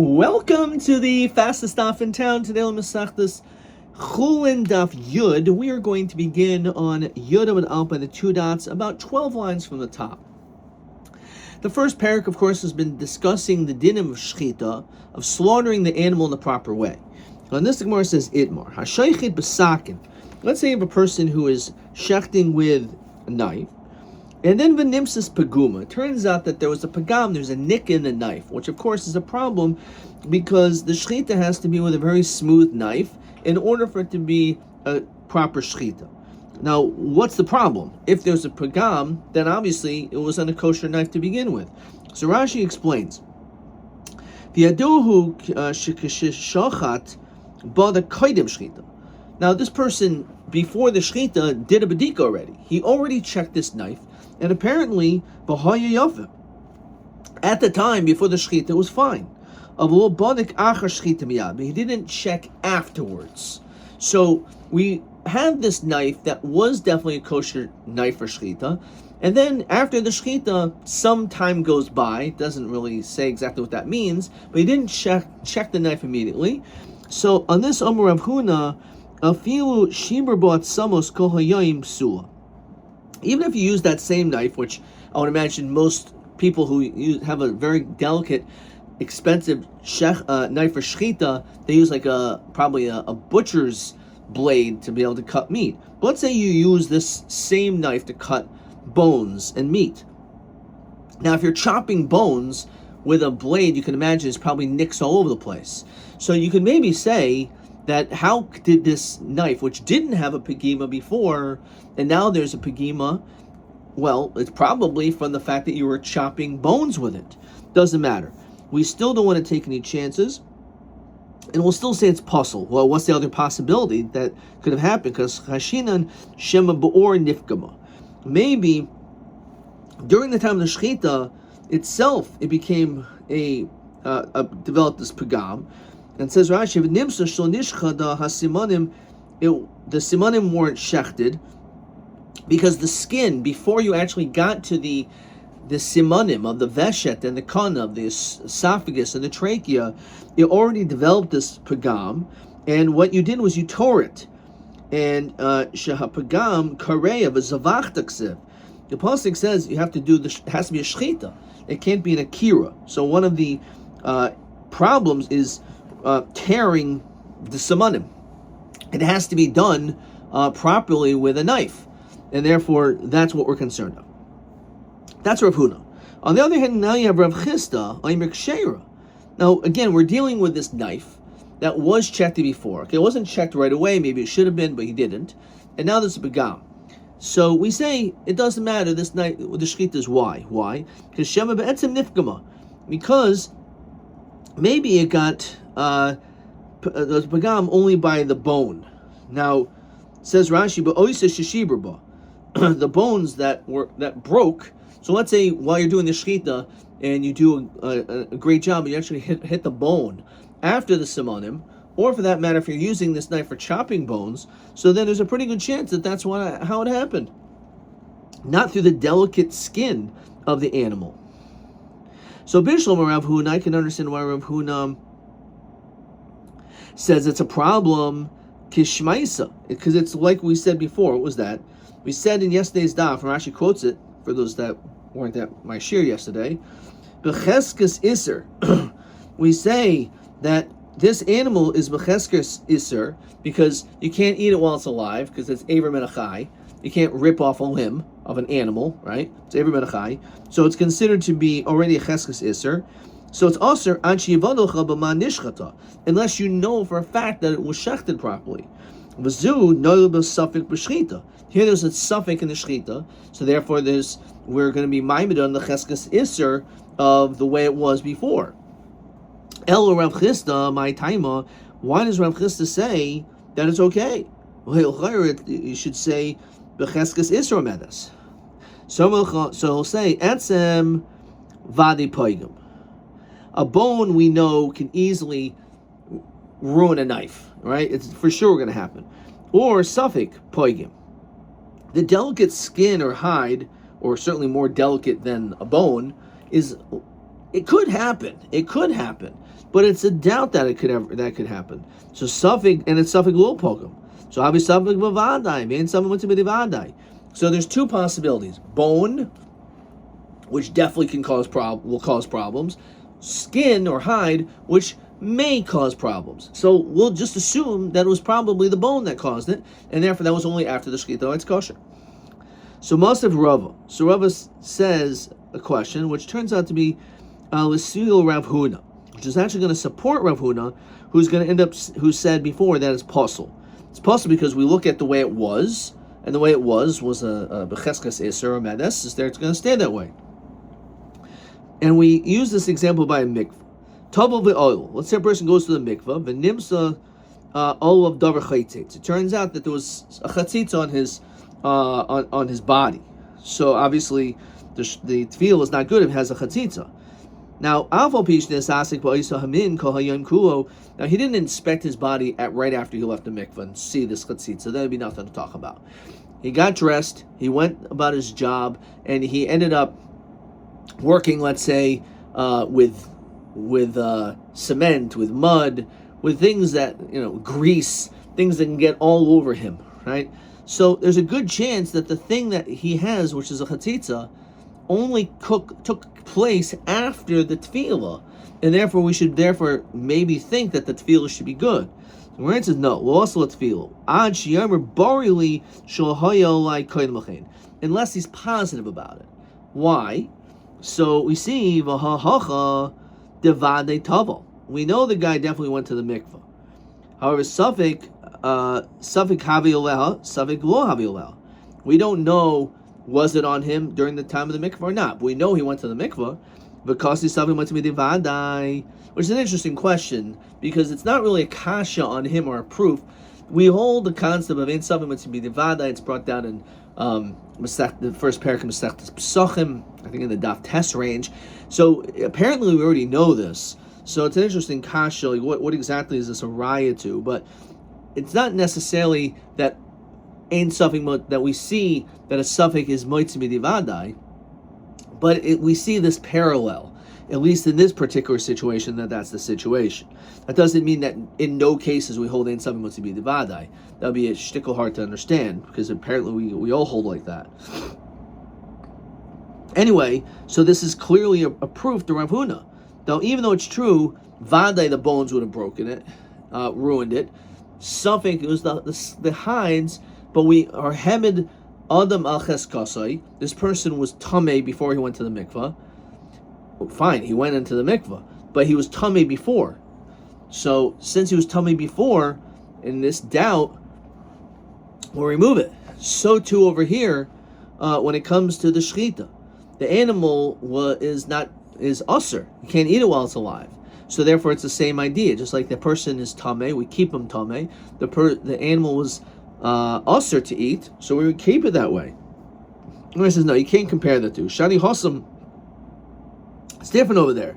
Welcome to the fastest stop in town. Today on Masechtas Chulin Daf Yud, we are going to begin on Yud and Al by the two dots, about 12 lines from the top. The first parak, of course, has been discussing the dinim of shchita, of slaughtering the animal in the proper way. On this, the Gemara says Itmar Hashaychit b'sakin. Let's say you have a person who is shechting with a knife, and then v'nimsis paguma. It turns out that there was a pagam, there's a nick in the knife, which of course is a problem because the shechita has to be with a very smooth knife in order for it to be a proper shechita. Now, what's the problem? If there's a pagam, then obviously it was on a kosher knife to begin with. So Rashi explains, V'yaduhu shekashachat bada koidem shechita. Now, this person, before the shechita, did a bedika already. He already checked this knife, and apparently, at the time, before the shechita, it was fine. But he didn't check afterwards. So, we have this knife that was definitely a kosher knife for shechita, and then after the shechita, some time goes by. It doesn't really say exactly what that means, but he didn't check the knife immediately. So, on this Amar Rav Huna, afilu shimur bo atzamos kol hayayim psula. Even if you use that same knife, which I would imagine most people who have a very delicate, expensive knife for shechita, they use like probably a butcher's blade to be able to cut meat. But let's say you use this same knife to cut bones and meat. Now, if you're chopping bones with a blade, you can imagine there's probably nicks all over the place. So you could maybe say that how did this knife, which didn't have a pagima before, and now there's a pagima, well, it's probably from the fact that you were chopping bones with it. Doesn't matter. We still don't want to take any chances, and we'll still say it's puzzle. Well, what's the other possibility that could have happened? Because Hashinan Shema Ba'or Nifgama. Maybe during the time of the Shechita itself, it became developed this pagam. And says Rashi, the simanim weren't shechted because the skin, before you actually got to the simanim of the veshet and the kana, of the esophagus and the trachea, it already developed this pagam, and what you did was you tore it. And shehapagam kareya v'zavachtaksiv. The pasuk says you have to do it has to be a shechita. It can't be an akira. So one of the problems is tearing the simanim. It has to be done properly with a knife, and therefore that's what we're concerned of. That's Rav Huna. On the other hand, now you have Rav Chisda, Aymer Ksheira. Now again, we're dealing with this knife that was checked before. Okay, it wasn't checked right away. Maybe it should have been, but he didn't. And now there's a begam. So we say it doesn't matter. This knife, the shechita is why? Why? Because Shema be'etzem nifgama. Because maybe it got the pagam only by the bone. Now, says Rashi, but the bones that broke. So let's say while you're doing the shechita and you do a great job, and you actually hit the bone after the simanim, or for that matter, if you're using this knife for chopping bones, so then there's a pretty good chance that that's how it happened, not through the delicate skin of the animal. So Bishlam Rav Huna, I can understand why Rav Huna says it's a problem, kishmaisa, because it's like we said before. What was that? We said in yesterday's daf, and Rashi quotes it for those that weren't at my shir yesterday. Becheskes iser. We say that this animal is becheskes iser because you can't eat it while it's alive because it's aver menachai. You can't rip off a limb of an animal, right? It's aver menachai. So it's considered to be already a cheskes iser. So it's also unless you know for a fact that it was shechted properly. Here there's a suffix in the shechita, so therefore we're going to be maimed on the cheskes iser of the way it was before. El Rav Chisda, my taima. Why does Rav Chisda say that it's okay? You should say becheskes iser medas. So he'll say etzem vadi poigim. A bone we know can easily ruin a knife, right? It's for sure going to happen. Or suffix poigim. The delicate skin or hide, or certainly more delicate than a bone, it could happen. It could happen but it's a doubt that that could happen. So suffix, and it's suffix lo pogum. So habi suffix b'vadai, mean something went to be vadai. So there's two possibilities: bone, which definitely will cause problems; skin or hide, which may cause problems. So we'll just assume that it was probably the bone that caused it, and therefore that was only after the shechita. It's kosher. So Masav Rava. So Rava says a question, which turns out to be L'Sil Rav Huna, which is actually going to support Rav Huna, who said before that it's possible. It's possible because we look at the way it was, and the way it was a Becheskas Iser or Medes, is there it's going to stay that way. And we use this example by a mikvah. Tavel ve'oil. Let's say a person goes to the mikvah, v'nimsa oil of davar chaitzitz. It turns out that there was a chatzitz on his body. So obviously the tefillah is not good if it has a chatzitza. Now, now he didn't inspect his body right after he left the mikvah and see this chatzitza. That would be nothing to talk about. He got dressed, he went about his job, and he ended up working, let's say, with cement, with mud, with things that, grease, things that can get all over him, right? So there's a good chance that the thing that he has, which is a chatzitza, only took place after the tefillah, and therefore we should maybe think that the tefillah should be good. The Rambam says no. We'll also let tefillah ad shiyamer barili shalhaya like koyin machin, unless he's positive about it. Why? So we see v'hahacha devade tavel. We know the guy definitely went to the mikvah. However, suffix havi oleha, suffix lo havi oleha. We don't know, was it on him during the time of the mikvah or not. But we know he went to the mikvah because he's suffix went to midivadai, which is an interesting question because it's not really a kasha on him or a proof. We hold the concept of ein suffix went to midivadai. It's brought down in the first parak of Masechtas Pesachim, I think in the Daf Tes range. So apparently we already know this. So it's an interesting kasha. Like what exactly is this a raya to? But it's not necessarily that ein suffix that we see that a suffix is moitzi midivadai, but we see this parallel, at least in this particular situation, that's the situation. That doesn't mean that in no cases we hold ein suffix moitzi midivadai. That would be a shtickle hard to understand, because apparently we all hold like that. Anyway, so this is clearly a proof to Rav Huna. Now, even though it's true, vadai, the bones would have broken it, ruined it. Suffix, it was the hides, but we are hemed adam al cheskasai. This person was tamei before he went to the mikvah. Fine, he went into the mikvah, but he was tamei before. So since he was tamei before, in this doubt, we'll remove it. So too over here, when it comes to the shechita, the animal is usher. You can't eat it while it's alive. So therefore, it's the same idea. Just like the person is tamei, we keep him tamei. The animal was usher to eat, so we would keep it that way. And he says, no, you can't compare the two. Shani Hossam, it's different over there.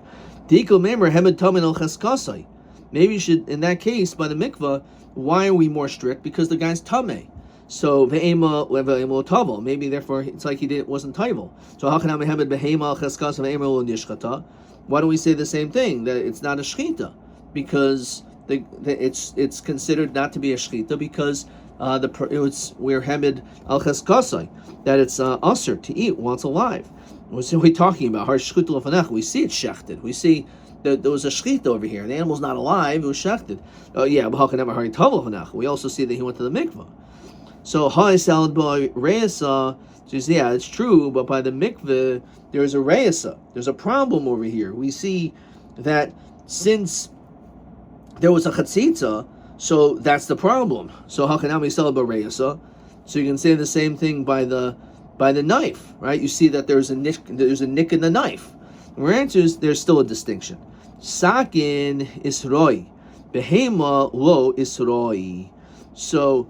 Maybe you should, in that case, by the mikvah, why are we more strict? Because the guy's tamei. So ve'ema leve'ema tavel. Maybe therefore it's like wasn't tavel. So how can I mehemed behema cheskas ve'ema lo nishchata? Why don't we say the same thing, that it's not a shechita, because it's considered not to be a shechita because we're hemed al cheskasai, that it's usher to eat while it's alive. What's we talking about? We see it's shechted. We see that there was a shechita over here. The animal's not alive; it was shechted. Oh yeah, but how can ever hari tavel vanach? We also see that he went to the mikvah. So high salad by reisa. Says, yeah, it's true, but by the mikveh, there's a reisa. There's a problem over here. We see that since there was a chatzitza, so that's the problem. So how can I sell a reisa? So you can say the same thing by the knife, right? You see that there's a nick in the knife. The answer is there's still a distinction. Sakin is roi, behema lo is roi. So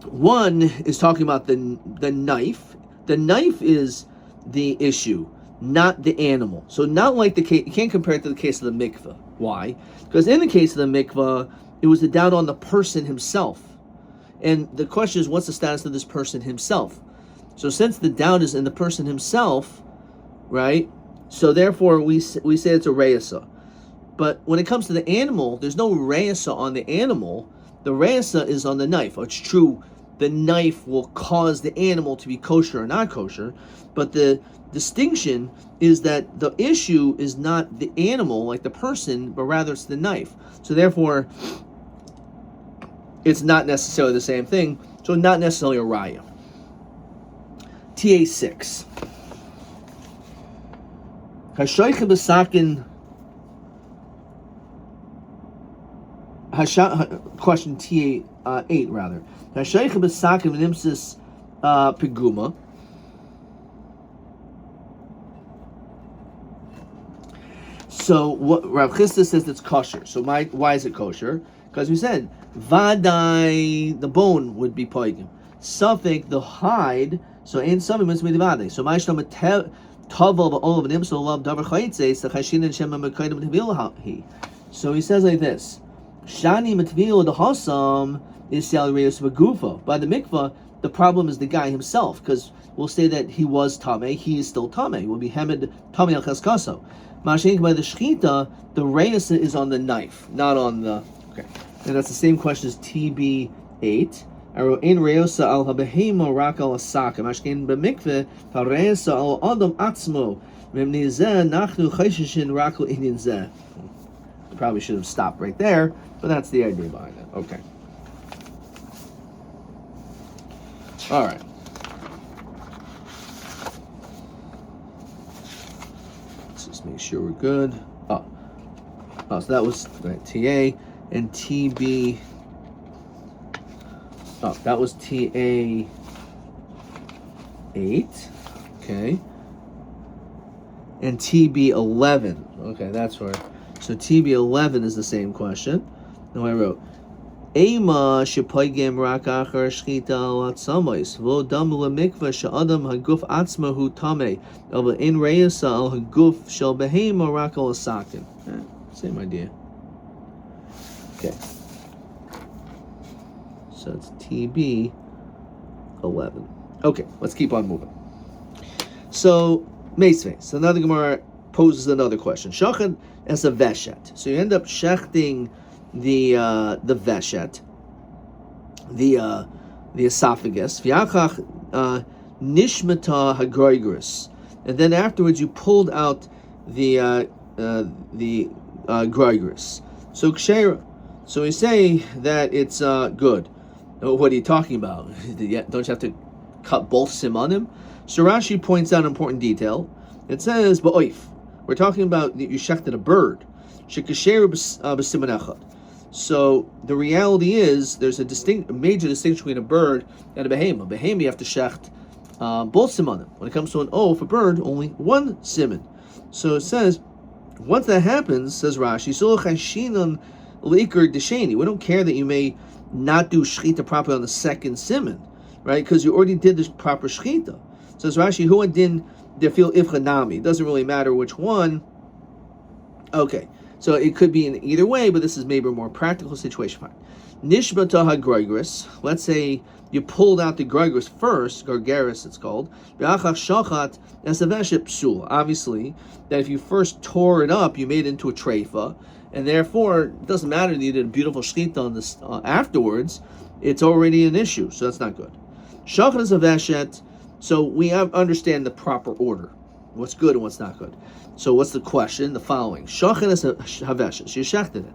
one is talking about the knife. The knife is the issue, not the animal. So not like the case, you can't compare it to the case of the mikveh. Why? Because in the case of the mikveh, it was the doubt on the person himself. And the question is, what's the status of this person himself? So since the doubt is in the person himself, right? So therefore, we say it's a reisa. But when it comes to the animal, there's no reisa on the animal. The reisa is on the knife. It's true, the knife will cause the animal to be kosher or not kosher, but the distinction is that the issue is not the animal, like the person, but rather it's the knife. So therefore, it's not necessarily the same thing. So not necessarily a raya. TA6. Hashoicha b'sakin. Question TA8 rather. Hashoicha b'sakin v'nimsis piguma. So what Rav Chisda says it's kosher. So why is it kosher? Because we said vadai, the bone would be poigim. Suffolk, the hide. So in suffolk must be the vadai. So ma'ishlam tavel ba'olav nimso love davar chayitzeis the chashin and shema mekayim tevilhi. So he says like this: Shani matvil the hasam is salarius v'gufa. By the mikvah, the problem is the guy himself, because we'll say that he was tamei, he is still tamei. He will be hemed tamei al cheskaso. Ma'ashenk by the shchita, the reis is on the knife, not on the. Okay, and that's the same question as TB8. I wrote in reosa al habehema rak al asakim. Mashkein b'mikveh hareisa al adam atzmo. Memni zeh nachnu chayshishin rakul inyan zeh. I probably should have stopped right there, but that's the idea behind it. Okay. All right. Let's just make sure we're good. Oh, so that was right, TA and TB. Oh, that was TA 8. Okay. And TB 11. Okay, that's where. So TB 11 is the same question. Now I wrote Ema shepoigem rak achar shchita al atzamos v'lo dam lemikvah she'adam haguf atzmahu tamei aber in reisa al haguf shel behema rak al asakin. Same idea. Okay. So it's TB 11. Okay, let's keep on moving. So Meisvei. So now the Gemara poses another question. Shachan as a veshet. So you end up shechting the veshet, the esophagus. V'yachach nishmata hagroigris, and then afterwards you pulled out the groigris. So kshera. So we say that it's good. What are you talking about? Don't you have to cut both simanim? So Rashi points out an important detail. It says ba'oif. We're talking about that you shechted a bird. Shekasher b'siman echad. So the reality is there's a major distinction between a bird and a behema. Behema you have to shecht both simanim. When it comes to an oaf, a bird, only one siman. So it says, once that happens, says Rashi, we don't care that you may not do shechita properly on the second siman, right? Because you already did the proper shechita. Says Rashi, who din defil ifchanami. It doesn't really matter which one. Okay. So it could be in either way, but this is maybe a more practical situation. Fine. Nishbata hagroigris. Let's say you pulled out the groigris first, gargaris it's called. Shachat as a veshet psul. Obviously, that if you first tore it up, you made it into a treifa, and therefore it doesn't matter that you did a beautiful shchita on this afterwards. It's already an issue, so that's not good. Shachat is a veshet. So we understand the proper order. What's good and what's not good. So what's the question? The following. Shachan is haveshes. She shechted it.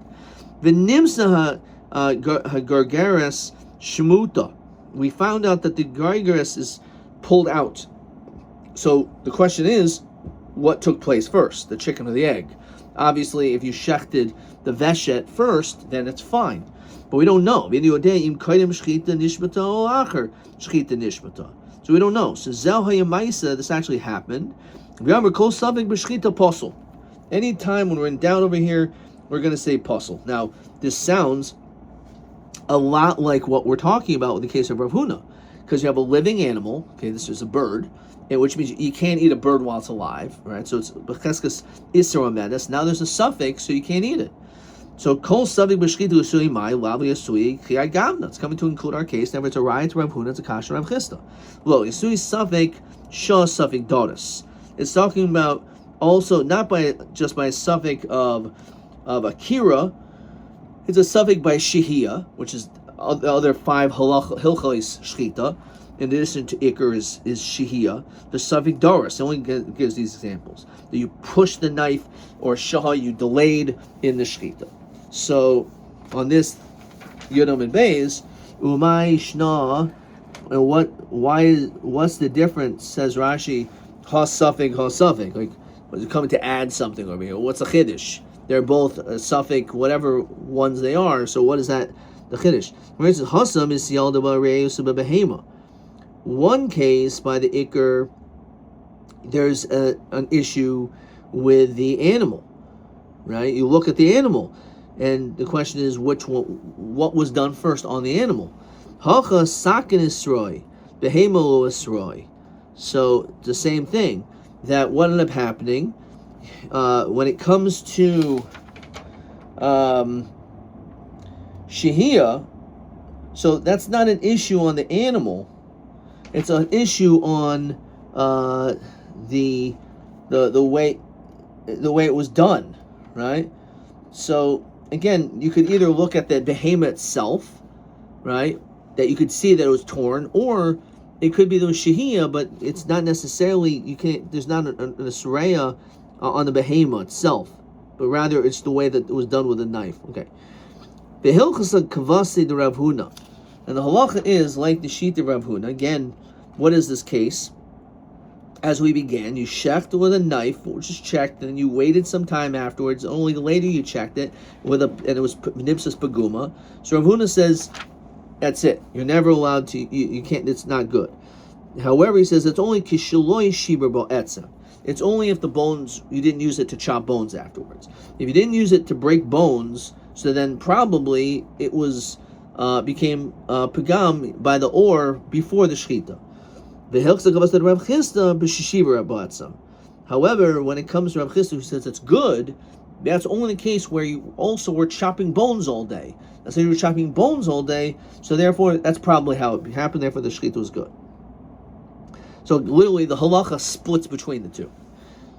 V'nimsa gargaris shmuta. We found out that the gargaris is pulled out. So the question is, what took place first? The chicken or the egg? Obviously, if you shechted the veshet first, then it's fine. But we don't know. So we don't know. So Zel Hayamaisa, this actually happened. Anytime when we're in doubt over here, we're going to say puzzle. Now, this sounds a lot like what we're talking about in the case of Rav Huna, because you have a living animal. Okay, this is a bird, which means you can't eat a bird while it's alive, right? So it's b'cheskas isra medes. Now there's a suffix, so you can't eat it. So kol savik b'shchitu usui mai lavi yasui chiyai gavna. It's coming to include our case. Never it's a riot to Rav Huna, it's a kasha Rav Chisda. Lo yasui savik shah savik doris. It's talking about also not by just by a suffix of akira. It's a suffix by shihia, which is the other 5 hilchos shchita. In addition to ikr is shihia. The suffix doris only gives these examples. That you push the knife, or shaha, you delayed in the shchita. So on this Yudam and Beis, umay shna, what's the difference? Says Rashi, ha suffix. Like, was it coming to add something over here? What's a chiddush? They're both a suffix, whatever ones they are. So what is that? The chiddush. For instance, hasam is yalda b'reus b'behema. One case by the ikr, there's an issue with the animal, right? You look at the animal, and the question is what was done first on the animal. Hacha sakin isroi, behema lo isroi. So the same thing. That what ended up happening when it comes to shihia. So that's not an issue on the animal. It's an issue on the way it was done, right? So again, you could either look at the behemoth itself, right, that you could see that it was torn, or it could be the shihia, but it's not necessarily, you can't. There's not an asraya on the behemoth itself, but rather it's the way that it was done with a knife. Okay. The hilchas kavasi de Rav Huna, and the halacha is like the sheet of Rav Huna. Again, what is this case? As we began, you checked with a knife, which is checked, and you waited some time afterwards. Only later you checked it and it was nipsas paguma. So Rav Huna says, that's it. You're never allowed to. You can't. It's not good. However, he says it's only kishaloi shiber bo'etzem. It's only if the bones, you didn't use it to chop bones afterwards. If you didn't use it to break bones, so then probably it was became pagam by the or before the shchita. However, when it comes to Rav Chisda, who says it's good, that's only the case where you also were chopping bones all day. So you were chopping bones all day, so therefore that's probably how it happened. Therefore, the shchita was good. So literally, the halacha splits between the two.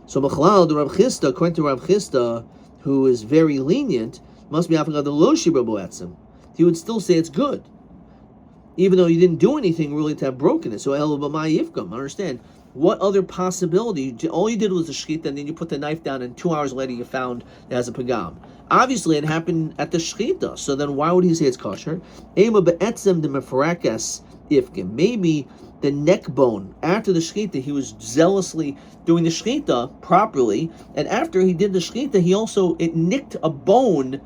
So B'chalal, the Rav Chisda, according to Rav Chisda, who is very lenient, must be after the lo shibra bo'etzem. He would still say it's good, even though you didn't do anything really to have broken it. So el b'may yifgam. Understand what other possibility? All you did was the shchita, and then you put the knife down, and 2 hours later you found it has a pagam. Obviously, it happened at the shchita. So then, why would he say it's kosher? Ema be'etzem de mefarakas ifkim. Maybe the neck bone after the shchita, he was zealously doing the shchita properly, and after he did the shchita, it nicked a bone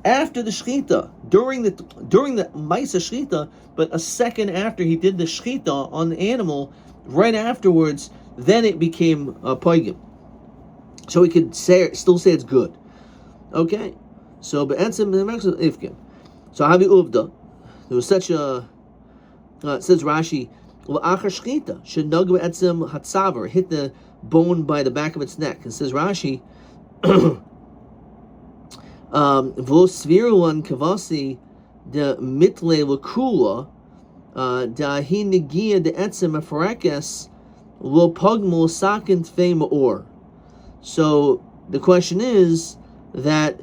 after the shchita during the ma'isa shchita, but a second after he did the shchita on the animal, right afterwards, then it became a poigim. So we could still say it's good. Okay, so be'etzem ifkim. So havi uvda. There was such a says Rashi. Shchita should nug be'etzem hatzaver, hit the bone by the back of its neck. And says Rashi, v'lo sviruan kavasi de mitle l'kula da hi negia de etzem afarekes lo pugmul sakin tfei ma'or. So the question is that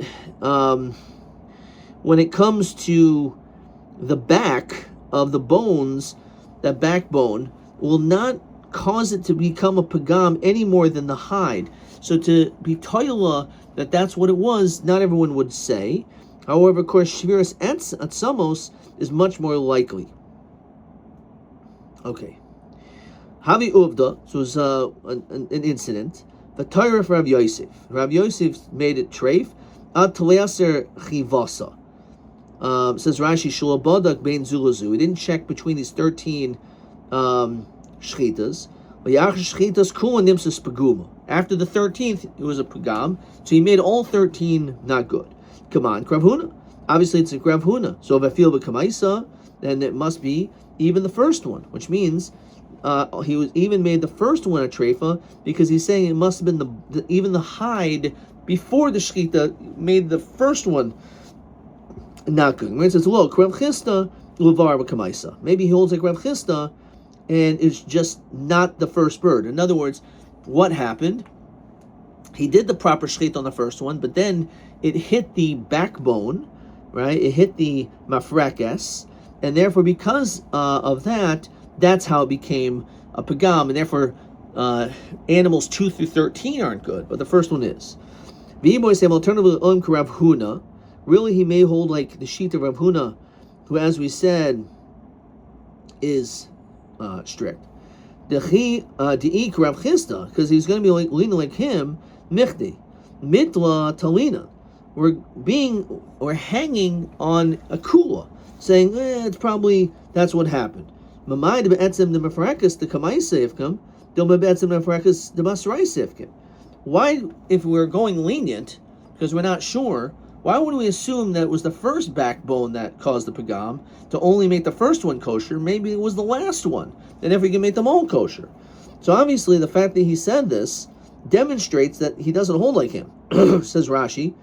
when it comes to the back of the bones, that backbone will not cause it to become a pagam any more than the hide. So to be toila that that's what it was, not everyone would say. However, of course, shviras atzamos is much more likely. Okay. Havi uvda, so it was an incident. The Torah of Rabbi Yosef. Rabbi Yosef made it treif. Ad teleaser chivasa. Says Rashi, shulabadak bein zulazu. He didn't check between these 13 shchitas. After the 13th, it was a pagam. So he made all 13 not good. Come on, Rav Huna. Obviously, it's a Rav Huna. So if I feel b'kamaisa, then it must be even the first one, which means he was even made the first one a treifa, because he's saying it must have been even the hide before the shchita made the first one not good. It says, look, Rav Chisda levar b'kamaisa. Maybe he holds like Rav Chisda, and it's just not the first bird. In other words, what happened? he did the proper shchit on the first one, but then it hit the backbone, right? It hit the mafrekes, and therefore, because of that, that's how it became a pagam, and therefore, animals 2 through 13 aren't good, but the first one is. Alternatively, really, he may hold like the sheet of Rav Huna, who, as we said, is strict. Because he's going to be leaning like him. Michdi, mitla talina. We're hanging on a kula, saying it's probably that's what happened. Why, if we're going lenient, because we're not sure, why would we assume that it was the first backbone that caused the pagam to only make the first one kosher? Maybe it was the last one, and if we can make them all kosher. So obviously, the fact that he said this demonstrates that he doesn't hold like him. Says Rashi,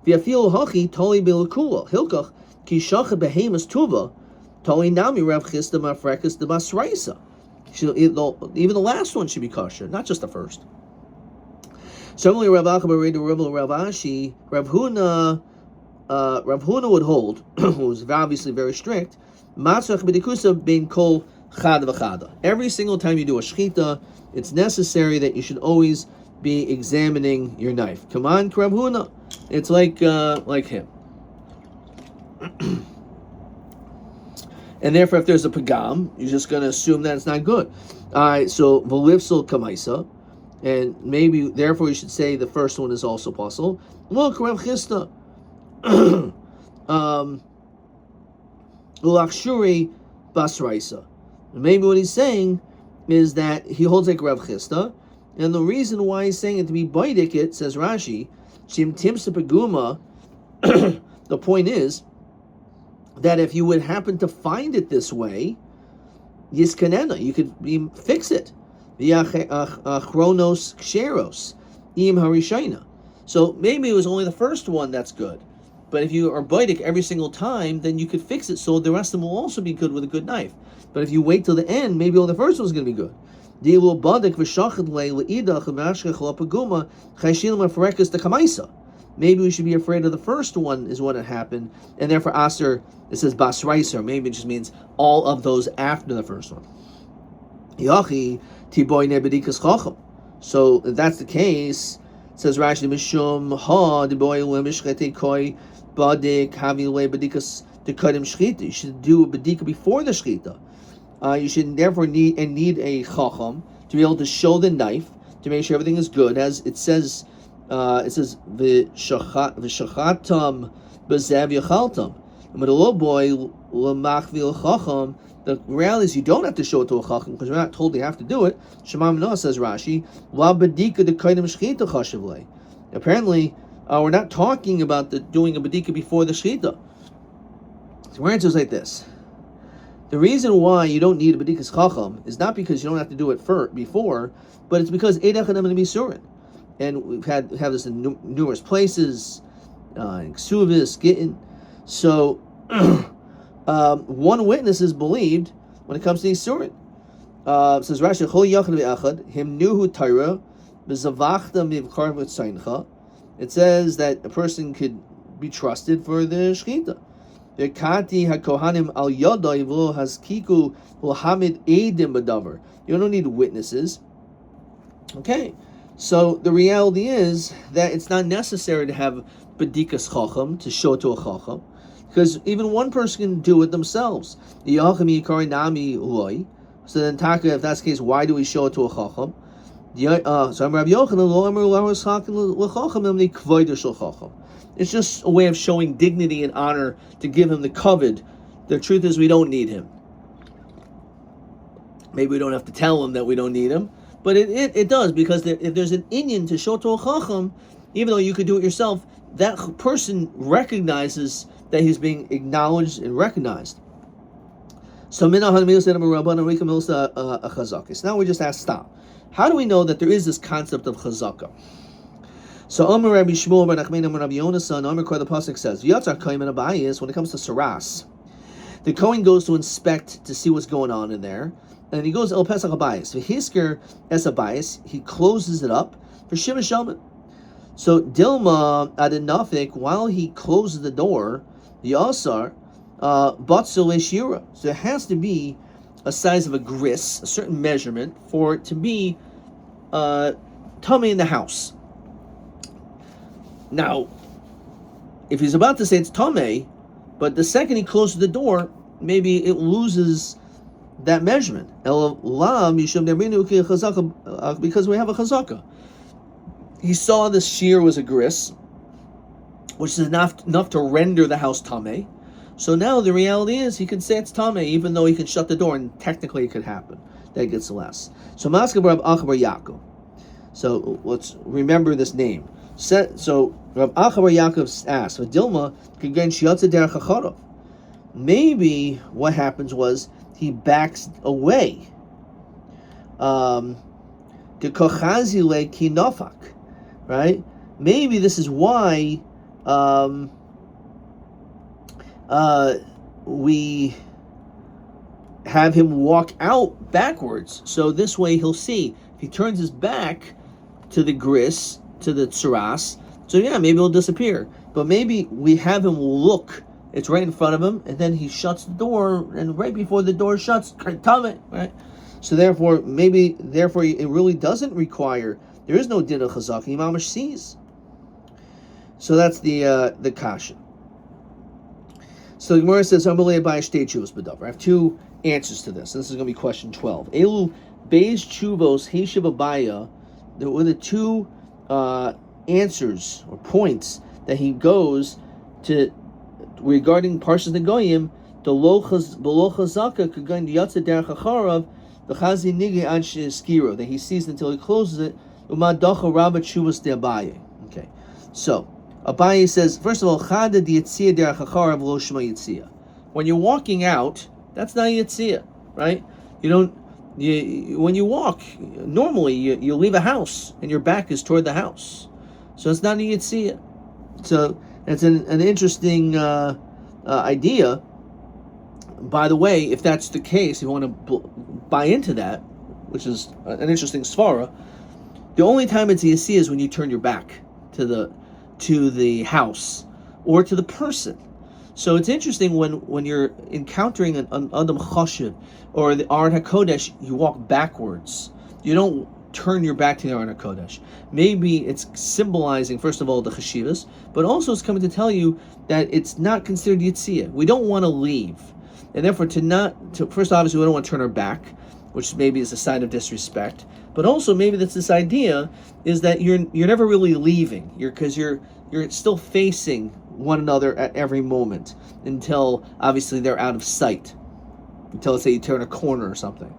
"V'afil hachi toli bilakula hilkach kishacha behemus tuva toli nami Rav Chisda mafrekas de basraisa." Even the last one should be kosher, not just the first. Similarly, Rav Achabar, Rav Ashi, Rav Huna would hold, who was obviously very strict. Matzach b'dikusa bein kol chada v'chada. Every single time you do a shechita, it's necessary that you should always be examining your knife. Come on, Rav Huna. It's like him. And therefore, if there's a pagam, you're just going to assume that it's not good. All right, so v'lifsel kamaisa. And maybe, therefore, you should say the first one is also possible. Look, Rav Chisda. Ulachshuri basraisa. Maybe what he's saying is that he holds like Rav Chisda, and the reason why he's saying it to be baidik, it says Rashi, Shim Timsa Paguma. The point is that if you would happen to find it this way, Yiskanena, you could fix it. Chronos ksheros im harishayna. So maybe it was only the first one that's good, but if you are baidik every single time, then you could fix it so the rest of them will also be good with a good knife. But if you wait till the end, maybe only the first one's going to be good. Maybe we should be afraid of the first one is what had happened, and therefore aser, it says basraiser. Maybe it just means all of those after the first one. So if that's the case, it says Rashi Mishum Ha Diboy Lemishchete Koi Badik Havile Badikas to Kadim Shchita. You should do a badika before the shchita. You should therefore need a chacham to be able to show the knife to make sure everything is good. As it says V'shachatam B'zev Yachaltam. But a little boy Lemachvil Chacham. The reality is you don't have to show it to a chacham because we're not told you have to do it. Shema Minah, says Rashi, La badika de kaidem shchita chashavlei. Apparently, we're not talking about doing a badika before the shchita. So our answer is like this. The reason why you don't need a badikas chacham is not because you don't have to do it before, but it's because eidach adam and misurin. And we've have this in numerous places, in Ksuvis, Gittin. So, one witness is believed when it comes to Yisurin. Says Rashi, Chol Yachad V'Achad, Him Nuhu Taira, B'Zavachta Mivkar V'Tzayncha. It says that a person could be trusted for the Shechita. V'Kati HaKohanim Al Yadai V'Lo Haskiku V'Hamid Eidim B'Davar. You don't need witnesses. Okay, so the reality is that it's not necessary to have B'dikas Chacham to show it to a Chacham. Because even one person can do it themselves. So then, Taka, if that's the case, why do we show it to a chacham? It's just a way of showing dignity and honor to give him the kavod. The truth is, we don't need him. Maybe we don't have to tell him that we don't need him, but it does, because if there's an inyan to show to a chacham, even though you could do it yourself, that person recognizes that he's being acknowledged and recognized. So now we just ask, stop. How do we know that there is this concept of chazaka? So Rabbi Shmuel ben Nachman ben Rabbi Yonasan, the pasuk says, when it comes to saras, the Kohen goes to inspect to see what's going on in there, and he goes El Pesach Habayis. V'hisker es Habayis, he closes it up for Shiva Shalman. So Dilma Adenafik, while he closes the door, the Asar, Batsul Shira. So it has to be a size of a gris, a certain measurement, for it to be tummy in the house. Now, if he's about to say it's tummy, but the second he closes the door, maybe it loses that measurement. Because we have a chazaka. He saw the shear was a gris, which is enough to render the house tameh. So now the reality is he can say it's tameh, even though he can shut the door, and technically it could happen. That gets less. So Maska Rav Achabar Yaakov. So let's remember this name. So Rav Achabar Yaakov asked, "Dilma again shiyatza derech hacharav." Maybe what happens was he backs away. The kochazi le kinofak. Right? Maybe this is why we have him walk out backwards. So this way he'll see. If he turns his back to the gris, to the tsaras, so yeah, maybe it'll disappear. But maybe we have him look, it's right in front of him, and then he shuts the door, and right before the door shuts, right? So therefore it really doesn't require. There is no din of chazak. He mamash sees. So that's the kasha. So the Gemara says, I have two answers to this. This is going to be question 12. Elu beis chuvos heishiv abaya. There were the two answers or points that he goes to regarding Parshas Negoyim. The lo chazaka kagain yatsa derech acharav the chazi nigi ad sheskiro that he sees until he closes it. Umadacha Rabbi Chuvas de Abaye. Okay, so Abaye says, first of all, Chada di Yitzia derech hacharav lo shema Yitzia. When you're walking out, that's not Yitzia, right? When you walk, normally you leave a house and your back is toward the house, so it's not a Yitzia. So it's an interesting idea. By the way, if that's the case, if you want to buy into that, which is an interesting svara. The only time it's Yasi is when you turn your back to the house or to the person. So it's interesting when you're encountering an Adam Chashiv or the Aron HaKodesh, you walk backwards. You don't turn your back to the Aron HaKodesh. Maybe it's symbolizing, first of all, the Chashivas, but also it's coming to tell you that it's not considered Yitziyah. We don't want to leave. And therefore, first, obviously, we don't want to turn our back, which maybe is a sign of disrespect. But also, maybe that's this idea is that you're never really leaving. Because you're still facing one another at every moment until obviously they're out of sight. Until, let's say, you turn a corner or something.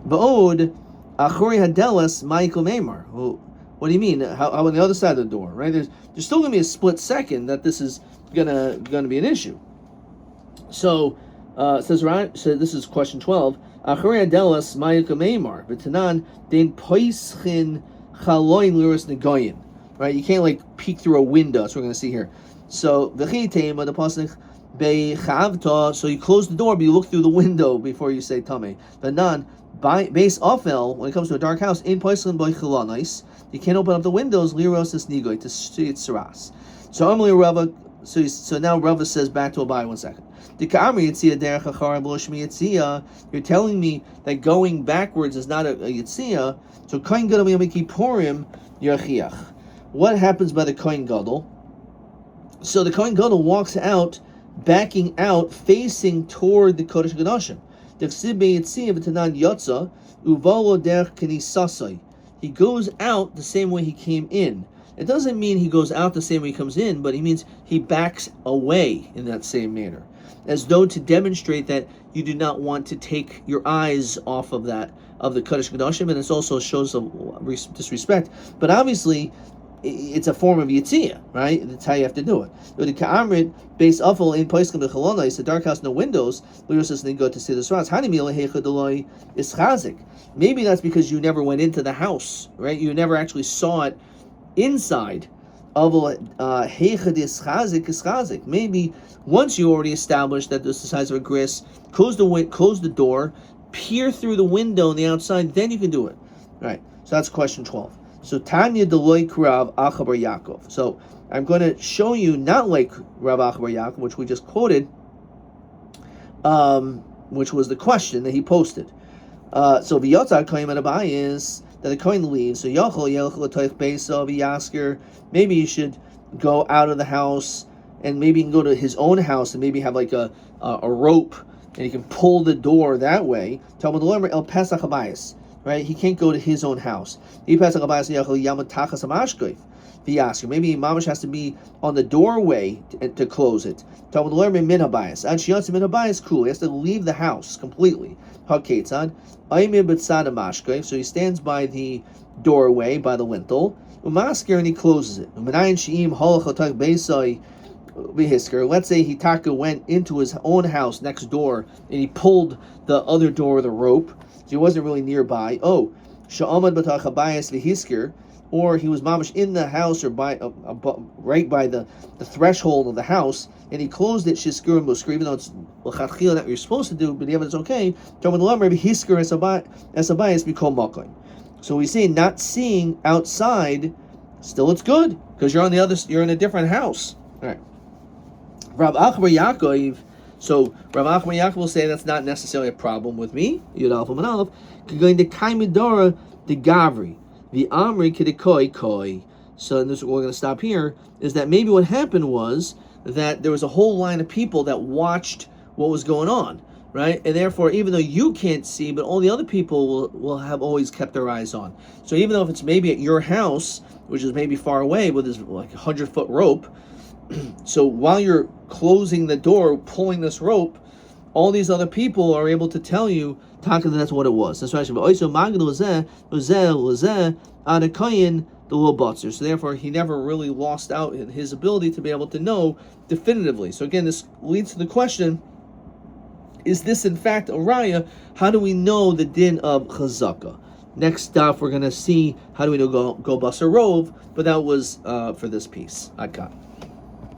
Ba'od achori hadelas Michael Neymar. Well, what do you mean? How on the other side of the door, right? There's still going to be a split second that this is gonna be an issue. So says right. So this is question 12. Achorei adelas ma'ika meimar v'tanan den poischin chaloin liros negoyin. Right, you can't like peek through a window. That's what we're going to see here. So v'chitema the pasuk beichavta. So you close the door, but you look through the window before you say tamei. V'nan base ofel when it comes to a dark house in poischin boichilanais. You can't open up the windows liros es nigoy to see its saras. So Amalei Rava. So now Rava says back to Abai 1 second. You're telling me that going backwards is not a Yitzia. So Kohen Gadol Yom Kippurim, what happens by the Kohen Gadol? So the Kohen Gadol walks out, backing out, facing toward the Kodesh Kodashim. He goes out the same way he came in. It doesn't mean he goes out the same way he comes in, but he means he backs away in that same manner, as though to demonstrate that you do not want to take your eyes off of the Kodesh Kodashim, and it also shows of disrespect. But obviously, it's a form of Yitziyah, right? That's how you have to do it. The Ka'amrit, based awful in Poiskim the Chalona, it's a dark house, no windows. They go to see the Sras. Is chazik. Maybe that's because you never went into the house, right? You never actually saw it inside of heichad is chazik. Maybe once you already established that this is the size of a gris, close the door, peer through the window on the outside, then you can do it. Right. So that's question 12. So Tanya Deloik Rav Achabar Yaakov. So I'm going to show you not like Rav Achabar Yaakov, which we just quoted, which was the question that he posted. So V'yotzar Kohen Abai is that the Kohen leaves. So Yochel Yelch L'Toich Beiso V'Yasker. Maybe you should go out of the house, and maybe you can go to his own house and maybe have like a rope, and you can pull the door that way. Talmud Lomer El Pesach Habayis. Right? He can't go to his own house. Maybe Mamash has to be on the doorway to close it. Talmud Lerme min habayis. And shiyatz min habayis cool. He has to leave the house completely. Haketzad. So he stands by the doorway, by the lintel. Umasker, and he closes it. Let's say Hitaka went into his own house next door and he pulled the other door with a rope. So he wasn't really nearby. Oh, sha'amad b'tach habayis v'hisker, or he was mamash in the house or by right by the threshold of the house, and he closed it shisker and musker, even though it's l'chatchila that you're supposed to do, but even it's okay. Talmud l'amar v'hisker es habayis b'kol makom. So we say not seeing outside, still it's good because you're in a different house. All right. Rav Achabar Yaakov. So Rav Achabar Yaakov will say that's not necessarily a problem with me. Yud Alpha Manalef. Going to Kaimidora the Gavri, the Amri Kidikoi Koi. So this we're going to stop here. Is that maybe what happened was that there was a whole line of people that watched what was going on, right? And therefore, even though you can't see, but all the other people will have always kept their eyes on. So even though if it's maybe at your house, which is maybe far away with this like 100-foot rope. So while you're closing the door, pulling this rope, all these other people are able to tell you, Taka, that's what it was. That's right. So therefore, he never really lost out in his ability to be able to know definitively. So again, this leads to the question, is this in fact a raya? How do we know the din of chazaka? Next stuff, we're going to see how do we know go basar rov, but that was for this piece. Adkan.